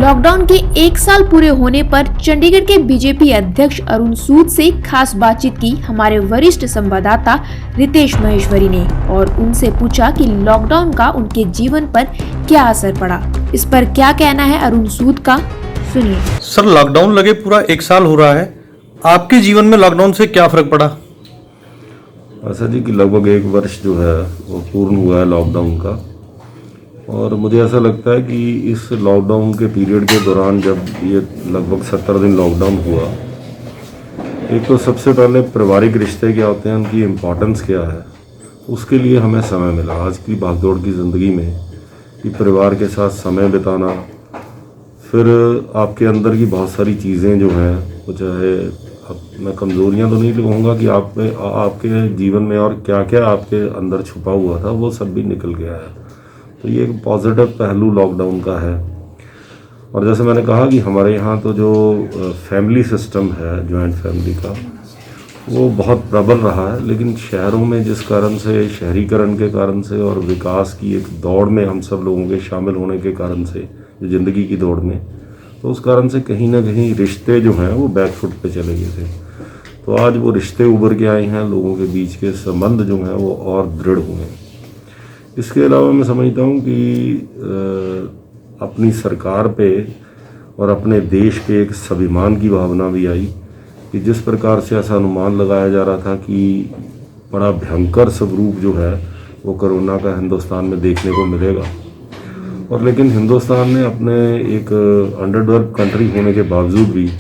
Lockdown के 1 साल पूरे होने पर चंडीगढ़ के बीजेपी अध्यक्ष अरुण सूद से खास बातचीत की हमारे वरिष्ठ संवाददाता रितेश महेश्वरी ने और उनसे पूछा कि लॉकडाउन का उनके जीवन पर क्या असर पड़ा। इस पर क्या कहना है अरुण सूद का, सुनिए। सर, लॉकडाउन लगे पूरा 1 साल हो रहा है, आपके जीवन में लॉकडाउन से क्या फर्क पड़ा? ऐसा जी कि लगभग 1 वर्ष जो है वो पूर्ण हुआ है लॉकडाउन का। और मुझे ऐसा लगता है कि इस लॉकडाउन के पीरियड के दौरान जब ये लगभग 70 दिन लॉकडाउन हुआ, एक तो सबसे पहले पारिवारिक रिश्ते क्या होते हैं, उनकी इम्पोर्टेंस क्या है, उसके लिए हमें समय मिला। आज की भागदौड़ की ज़िंदगी में कि परिवार के साथ समय बिताना, फिर आपके अंदर की बहुत सारी चीज़ें जो हैं वो, चाहे मैं कमज़ोरियाँ तो नहीं कहूँगा कि आपके जीवन में और क्या क्या आपके अंदर छुपा हुआ था वो सब भी निकल गया है। तो ये एक पॉजिटिव पहलू लॉकडाउन का है। और जैसे मैंने कहा कि हमारे यहाँ तो जो फैमिली सिस्टम है, जॉइंट फैमिली का, वो बहुत प्रबल रहा है। लेकिन शहरों में जिस कारण से, शहरीकरण के कारण से और विकास की एक दौड़ में हम सब लोगों के शामिल होने के कारण से, जो ज़िंदगी की दौड़ में, तो उस कारण से कहीं ना कहीं रिश्ते जो हैं वो बैकफुट पे चले गए थे। तो आज वो रिश्ते उभर के आए हैं, लोगों के बीच के संबंध जो हैं वो और दृढ़ हुए हैं। इसके अलावा मैं समझता हूँ कि अपनी सरकार पे और अपने देश पे एक स्वाभिमान की भावना भी आई कि जिस प्रकार से ऐसा अनुमान लगाया जा रहा था कि बड़ा भयंकर स्वरूप जो है वो कोरोना का हिंदुस्तान में देखने को मिलेगा, और लेकिन हिंदुस्तान ने अपने एक अंडरडेवलप्ड कंट्री होने के बावजूद भी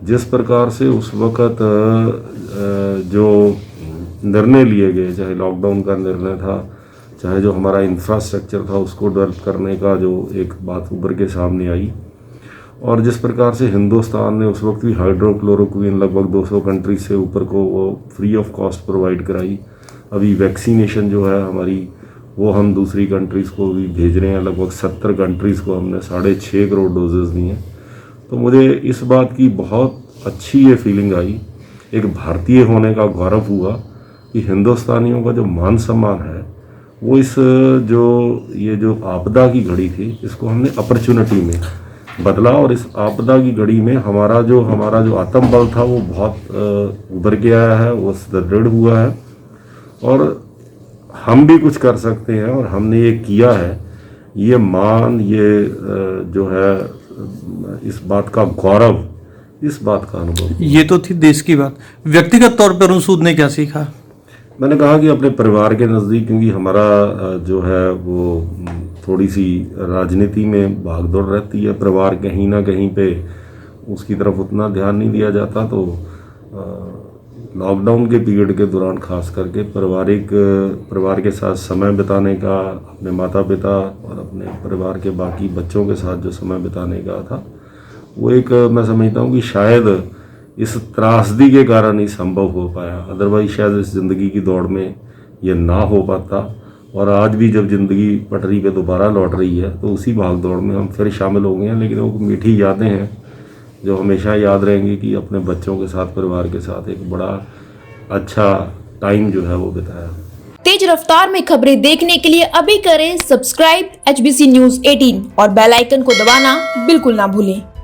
जिस प्रकार से उस वक़्त जो निर्णय लिए गए, चाहे लॉकडाउन का निर्णय था, चाहे जो हमारा इंफ्रास्ट्रक्चर था उसको डेवलप करने का जो एक बात उभर के सामने आई, और जिस प्रकार से हिंदुस्तान ने उस वक्त भी हाइड्रोक्लोरोक्विन लगभग 200 कंट्री से ऊपर को वो फ्री ऑफ कॉस्ट प्रोवाइड कराई। अभी वैक्सीनेशन जो है हमारी, वो हम दूसरी कंट्रीज़ को भी भेज रहे हैं। लगभग 70 कंट्रीज़ को हमने 6.5 करोड़ डोजेज़ दिए हैं। तो मुझे इस बात की बहुत अच्छी ये फीलिंग आई, एक भारतीय होने का गौरव हुआ कि हिंदुस्तानियों का जो मान सम्मान है वो इस जो आपदा की घड़ी थी, इसको हमने अपॉर्चुनिटी में बदला। और इस आपदा की घड़ी में हमारा जो आत्मबल था वो बहुत उभर के आया है, वो दृढ़ हुआ है, और हम भी कुछ कर सकते हैं और हमने ये किया है। ये मान, ये जो है इस बात का गौरव, इस बात का अनुभव। ये तो थी देश की बात। व्यक्तिगत तौर पर अरुण सूद ने क्या सीखा? मैंने कहा कि अपने परिवार के नज़दीक, क्योंकि हमारा जो है वो थोड़ी सी राजनीति में भागदौड़ रहती है, परिवार कहीं ना कहीं पे उसकी तरफ उतना ध्यान नहीं दिया जाता। तो लॉकडाउन के पीरियड के दौरान खास करके परिवार के साथ समय बिताने का, अपने माता पिता और अपने परिवार के बाकी बच्चों के साथ जो समय बिताने का था, वो एक, मैं समझता हूँ कि शायद इस त्रासदी के कारण ही संभव हो पाया। अदरवाइज शायद इस ज़िंदगी की दौड़ में ये ना हो पाता। और आज भी जब ज़िंदगी पटरी पे दोबारा लौट रही है तो उसी भाग दौड़ में हम फिर शामिल हो गए हैं। लेकिन वो मीठी यादें हैं जो हमेशा याद रहेंगी कि अपने बच्चों के साथ, परिवार के साथ एक बड़ा अच्छा टाइम जो है वो बिताया। तेज रफ्तार में खबरें देखने के लिए अभी करें सब्सक्राइब HBC News 18 और बेल आइकन को दबाना बिल्कुल ना भूलें।